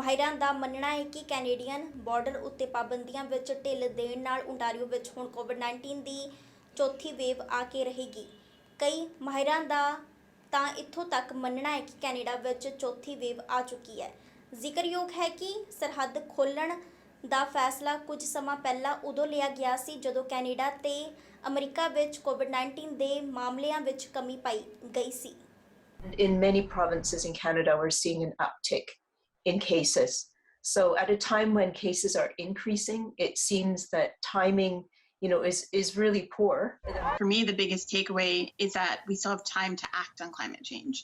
ਮਾਹਿਰਾਂ ਦਾ ਮੰਨਣਾ ਹੈ ਕਿ ਕੈਨੇਡੀਅਨ ਬਾਰਡਰ ਉੱਤੇ ਪਾਬੰਦੀਆਂ ਵਿੱਚ ਢਿੱਲ ਦੇਣ ਨਾਲ ਓਨਟਾਰੀਓ ਵਿੱਚ ਹੁਣ ਕੋਵਿਡ-19 ਦੀ ਚੌਥੀ ਵੇਵ ਆ ਕੇ ਰਹੇਗੀ। ਕਈ ਮਾਹਿਰਾਂ ਦਾ ਤਾਂ ਇੱਥੋਂ ਤੱਕ ਮੰਨਣਾ ਹੈ ਕਿ ਕੈਨੇਡਾ ਵਿੱਚ ਚੌਥੀ ਵੇਵ ਆ ਚੁੱਕੀ ਹੈ। ਜ਼ਿਕਰਯੋਗ ਹੈ ਕਿ ਸਰਹੱਦ ਖੋਲ੍ਹਣ ਦਾ ਫੈਸਲਾ ਕੁਝ ਸਮਾਂ ਪਹਿਲਾਂ ਉਦੋਂ ਲਿਆ ਗਿਆ ਸੀ ਜਦੋਂ ਕੈਨੇਡਾ ਤੇ ਅਮਰੀਕਾ ਵਿੱਚ ਕੋਵਿਡ-19 ਦੇ ਮਾਮਲਿਆਂ ਵਿੱਚ ਕਮੀ ਪਾਈ ਗਈ ਸੀ। In many provinces in Canada, we're seeing an uptick in cases. So at a time when cases are increasing, it seems that timing, is really poor. For me, the biggest takeaway is that we still have time to act on climate change,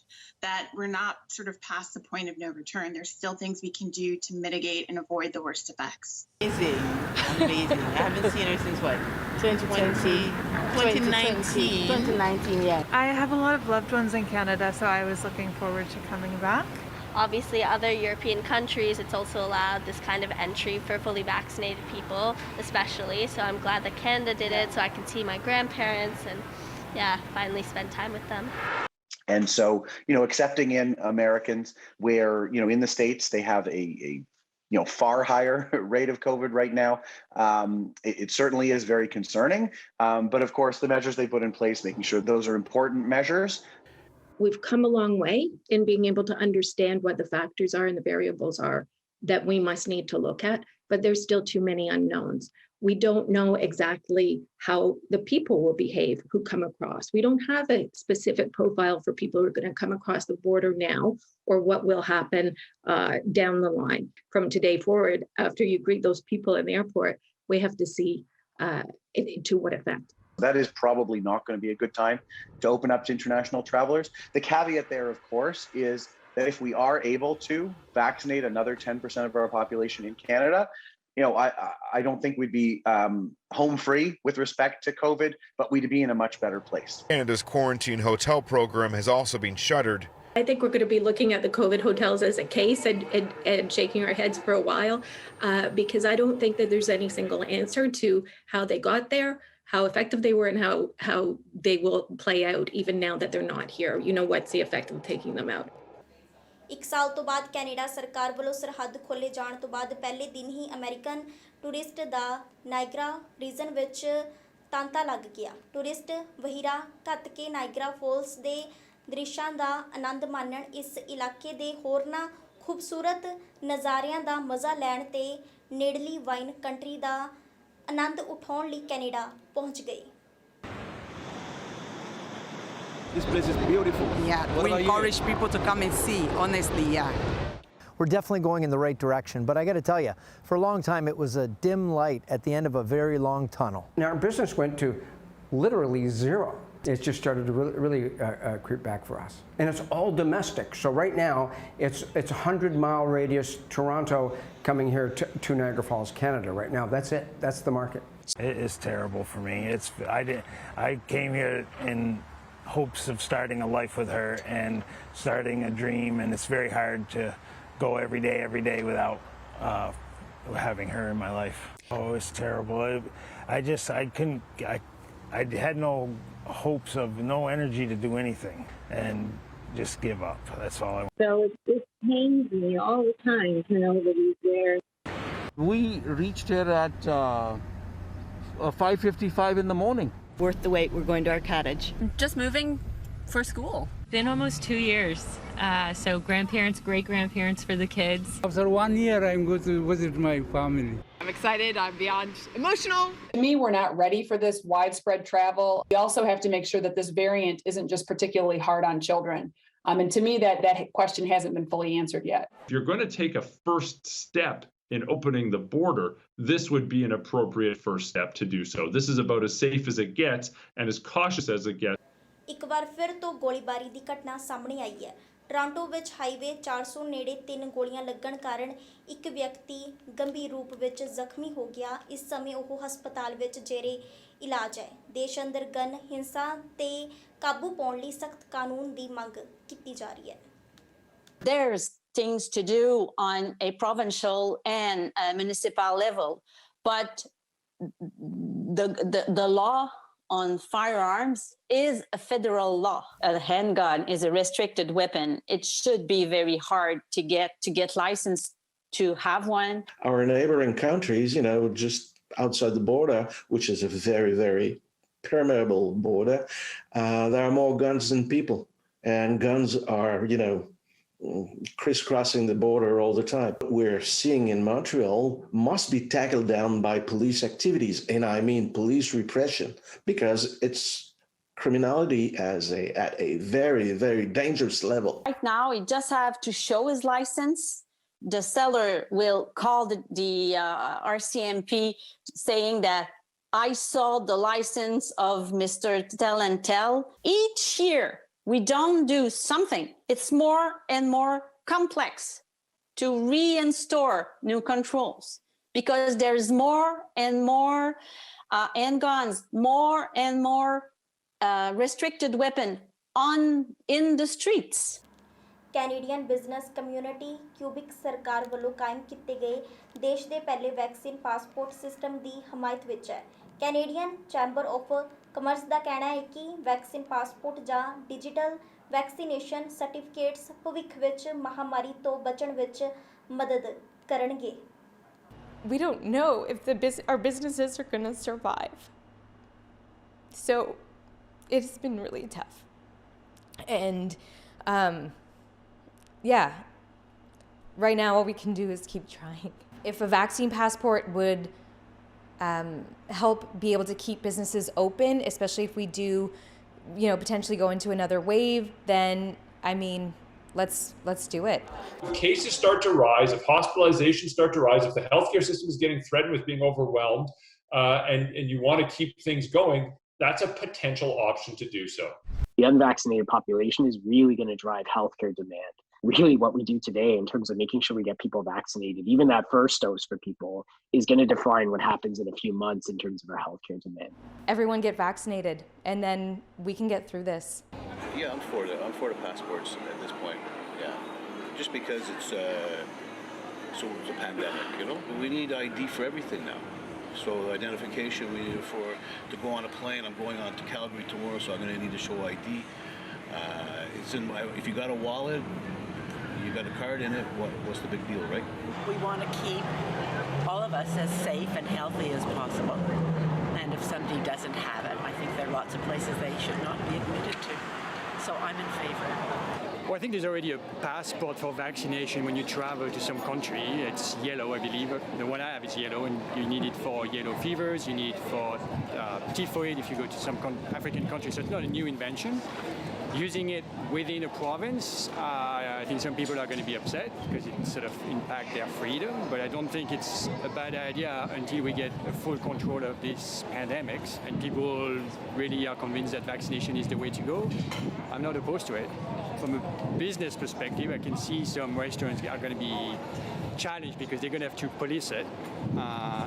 that we're not sort of past the point of no return. There's still things we can do to mitigate and avoid the worst effects. Amazing. I haven't seen her since what? 2019. 2019, yeah. I have a lot of loved ones in Canada, so I was looking forward to coming back. Obviously, other European countries, it's also allowed this kind of entry for fully vaccinated people, especially. So I'm glad that Canada did it, so I can see my grandparents and, finally spend time with them. And so, accepting in Americans where, in the States, they have a far higher rate of COVID right now. It certainly is very concerning. But of course, the measures they put in place, making sure those are important measures. We've come a long way in being able to understand what the factors are and the variables are that we must need to look at, but there's still too many unknowns. We don't know exactly how the people will behave who come across. We don't have a specific profile for people who are going to come across the border now or what will happen down the line. From today forward, after you greet those people in the airport, we have to see to what effect. That is probably not going to be a good time to open up to international travelers. The caveat there, of course, is that if we are able to vaccinate another 10% of our population in Canada, I don't think we'd be home free with respect to COVID, but we'd be in a much better place. Canada's quarantine hotel program has also been shuttered. I think we're going to be looking at the COVID hotels as a case and shaking our heads for a while because I don't think that there's any single answer to how they got there, how effective they were, and how they will play out even now that they're not here. What's the effect of taking them out? ਇੱਕ ਸਾਲ ਤੋਂ ਬਾਅਦ Canada ਸਰਕਾਰ ਵੱਲੋਂ ਸਰਹੱਦ ਖੋਲ੍ਹੇ ਜਾਣ ਤੋਂ ਬਾਅਦ ਪਹਿਲੇ ਦਿਨ ਹੀ ਅਮਰੀਕਨ ਟੂਰਿਸਟ ਦਾ ਨਾਇਗਰਾ ਰੀਜਨ ਵਿੱਚ ਤਾਂਤਾ ਲੱਗ ਗਿਆ। ਟੂਰਿਸਟ ਵਹੀਰਾ ਘੱਤ ਕੇ ਨਾਇਗਰਾ ਫਾਲਸ ਦੇ ਦ੍ਰਿਸ਼ਾਂ ਦਾ ਆਨੰਦ ਮਾਣਨ, ਇਸ ਇਲਾਕੇ ਦੇ ਹੋਰਨਾਂ ਖੂਬਸੂਰਤ ਨਜ਼ਾਰਿਆਂ ਦਾ ਮਜ਼ਾ ਲੈਣ ਤੇ ਨੇੜਲੀ ਵਾਈਨ ਕੰਟਰੀ ਦਾ ਆਨੰਦ ਉਠਾਉਣ ਲਈ ਕੈਨੇਡਾ ਪਹੁੰਚ ਗਏ। This place is beautiful. Yeah, we encourage people to come and see, honestly, yeah. We're definitely going in the right direction, but I got to tell you, for a long time it was a dim light at the end of a very long tunnel. Now, our business went to literally zero. It's just started to really creep back for us. And it's all domestic. So right now, it's a 100-mile radius, Toronto coming here to Niagara Falls, Canada. Right now, that's it. That's the market. It is terrible for me. I came here in hopes of starting a life with her and starting a dream, and it's very hard to go every day without having her in my life. Oh, it's terrible. I had no hopes of, no energy to do anything, and just give up. That's all I want. So it pains me all the time to know that he's there. We reached here at 5:55 in the morning. Worth the wait. We're going to our cottage. Just moving for school. Been almost 2 years. So grandparents, great-grandparents for the kids. After 1 year, I'm going to visit my family. I'm excited. I'm beyond emotional. To me, we're not ready for this widespread travel. We also have to make sure that this variant isn't just particularly hard on children. And to me, that question hasn't been fully answered yet. If you're going to take a first step in opening the border, this would be an appropriate first step to do so. This is about as safe as it gets and as cautious as it gets. ਇੱਕ ਵਾਰ ਫਿਰ ਤੋਂ ਗੋਲੀਬਾਰੀ ਦੀ ਘਟਨਾ ਸਾਹਮਣੇ ਆਈ ਹੈ। Toronto ਵਿੱਚ highway 400 ਨੇੜੇ 3 ਗੋਲੀਆਂ ਲੱਗਣ ਕਾਰਨ ਇੱਕ ਵਿਅਕਤੀ ਗੰਭੀਰ ਰੂਪ ਵਿੱਚ ਜ਼ਖਮੀ ਹੋ ਗਿਆ। ਇਸ ਸਮੇਂ ਉਹ ਹਸਪਤਾਲ ਵਿੱਚ ਜੇਰੇ ਇਲਾਜ ਹੈ। ਦੇਸ਼ ਅੰਦਰ ਗਨ ਹਿੰਸਾ ਤੇ ਕਾਬੂ ਪਾਉਣ ਲਈ ਸਖਤ ਕਾਨੂੰਨ ਦੀ ਮੰਗ ਕੀਤੀ ਜਾ ਰਹੀ ਹੈ। There's things to do on a provincial and a municipal level, but the law on firearms is a federal law. A handgun is a restricted weapon. It should be very hard to get licensed to have one. Our neighboring countries, you know, just outside the border, which is a very, very permeable border, there are more guns than people. And guns are, you know, crisscrossing the border all the time. What we're seeing in Montreal must be tackled down by police activities, and I mean police repression, because it's criminality at a very, very dangerous level. Right now, he just have to show his license. The seller will call the RCMP saying that I saw the license of Mr. Tel and Tel. Each year, we don't do something. It's more and more complex to reinstore new controls because there's more and more handguns, more and more restricted weapon in the streets. Canadian business community Quebec ਸਰਕਾਰ ਵੱਲੋਂ ਕਾਇਮ ਕੀਤੇ ਗਏ ਦੇਸ਼ ਦੇ ਪਹਿਲੇ vaccine passport system ਦੀ ਹਮਾਇਤ ਵਿੱਚ ਹੈ। ਕੈਨੇਡੀਅਨ ਚੈਂਬਰ ਆਫ ਕਮਰਸ ਦਾ ਕਹਿਣਾ ਹੈ ਕਿ ਵੈਕਸੀਨ ਪਾਸਪੋਰਟ ਜਾਂ ਡਿਜੀਟਲ ਵੈਕਸੀਨੇਸ਼ਨ ਸਰਟੀਫਿਕੇਟਸ ਭਵਿੱਖ ਵਿੱਚ ਮਹਾਮਾਰੀ ਤੋਂ ਬਚਣ ਵਿੱਚ ਮਦਦ ਕਰਨਗੇ। We don't know if our businesses are going to survive. So it's been really tough. And yeah, right now all we can do is keep trying. If a vaccine passport would help be able to keep businesses open, especially if we do, you know, potentially go into another wave, then I mean, let's do it. If cases start to rise, if hospitalizations start to rise, if the healthcare system is getting threatened with being overwhelmed, and you want to keep things going, that's a potential option to do so. The unvaccinated population is really going to drive healthcare demand. Really what we do today in terms of making sure we get people vaccinated, even that first dose for people, is going to define what happens in a few months in terms of our healthcare demand. Everyone get vaccinated and then we can get through this. Yeah, I'm for the passports at this point. Yeah, just because it's a pandemic, you know. We need ID for everything now. So identification, we need it to go on a plane. I'm going on to Calgary tomorrow, so I'm going to need to show ID. If you got a wallet, you got a card in it, what's the big deal, right? We want to keep all of us as safe and healthy as possible. And if somebody doesn't have it, I think there are lots of places they should not be admitted to. So I'm in favor. Well, I think there's already a passport for vaccination when you travel to some country. It's yellow, I believe. The one I have is yellow, and you need it for yellow fevers. You need it for typhoid if you go to some African countries. So it's not a new invention. Using it within a province, I think some people are going to be upset because it sort of impact their freedom. But I don't think it's a bad idea until we get a full control of these pandemics and people really are convinced that vaccination is the way to go. I'm not opposed to it. From a business perspective, I can see some restaurants are going to be challenged because they're going to have to police it,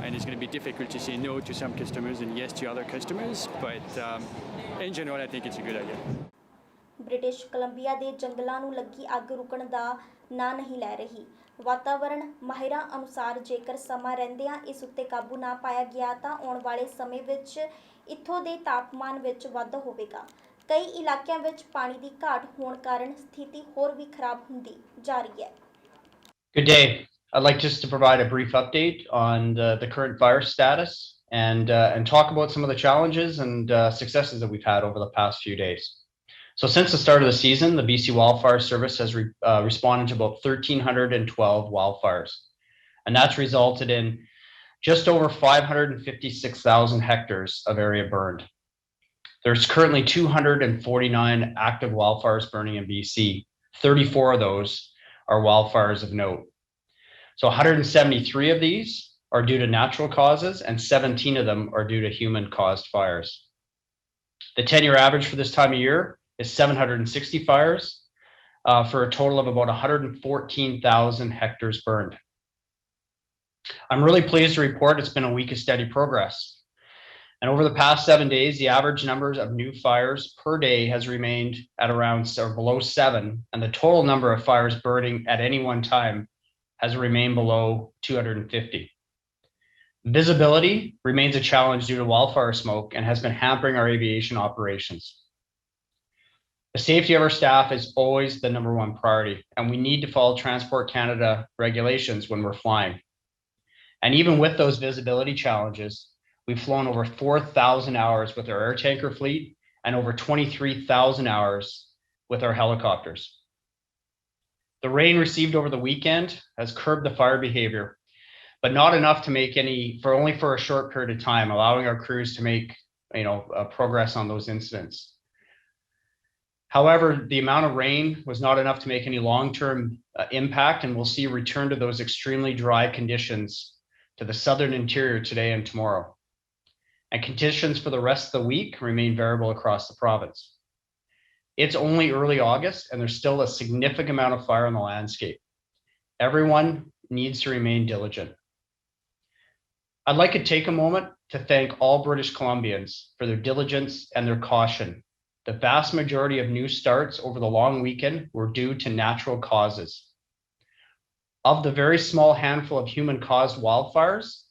and it's going to be difficult to say no to some customers and yes to other customers. But in general, I think it's a good idea. British Columbia ਦੇ ਜੰਗਲਾਂ ਨੂੰ ਲੱਗੀ ਅੱਗ ਰੁਕਣ ਦਾ ਨਾਂ ਨਹੀਂ ਲੈ ਰਹੀ। ਵਾਤਾਵਰਣ ਮਾਹਿਰਾਂ ਅਨੁਸਾਰ ਜੇਕਰ ਸਮਾਂ ਰਹਿੰਦਿਆਂ ਇਸ ਉੱਤੇ ਕਾਬੂ ਨਾ ਪਾਇਆ ਗਿਆ ਤਾਂ ਆਉਣ ਵਾਲੇ ਸਮੇਂ ਵਿੱਚ ਇੱਥੋਂ ਦੇ ਤਾਪਮਾਨ ਵਿੱਚ ਵਾਧਾ ਹੋਵੇਗਾ। ਕਈ ਇਲਾਕਿਆਂ ਵਿੱਚ ਪਾਣੀ ਦੀ ਘਾਟ ਹੋਣ ਕਾਰਨ ਸਥਿਤੀ ਹੋਰ ਵੀ ਖਰਾਬ ਹੁੰਦੀ ਜਾ ਰਹੀ ਹੈ। Good day. I'd like just to provide a brief update on the current fire status and talk about some of the challenges and successes that we've had over the past few days. So since the start of the season, the BC Wildfire Service has responded to about 1,312 wildfires, and that's resulted in just over 556,000 hectares of area burned. There's currently 249 active wildfires burning in BC. 34 of those are wildfires of note. So 173 of these are due to natural causes, and 17 of them are due to human-caused fires. The 10-year average for this time of year is 760 fires for a total of about 114,000 hectares burned. I'm really pleased to report it's been a week of steady progress. And over the past 7 days, the average numbers of new fires per day has remained at around or below 7, and the total number of fires burning at any one time has remained below 250. Visibility remains a challenge due to wildfire smoke and has been hampering our aviation operations. The safety of our staff is always the number one priority, and we need to follow Transport Canada regulations when we're flying. And even with those visibility challenges, we've flown over 4,000 hours with our air tanker fleet and over 23,000 hours with our helicopters. The rain received over the weekend has curbed the fire behavior, but not enough to make only for a short period of time, allowing our crews to make progress on those incidents. However, the amount of rain was not enough to make any long-term impact, and we'll see a return to those extremely dry conditions to the southern interior today and tomorrow. And conditions for the rest of the week remain variable across the province. It's only early August, and there's still a significant amount of fire on the landscape. Everyone needs to remain diligent. I'd like to take a moment to thank all British Columbians for their diligence and their caution. The vast majority of new starts over the long weekend were due to natural causes. Of the very small handful of human-caused wildfires,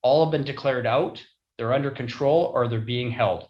all have been declared out, they're under control, or they're being held.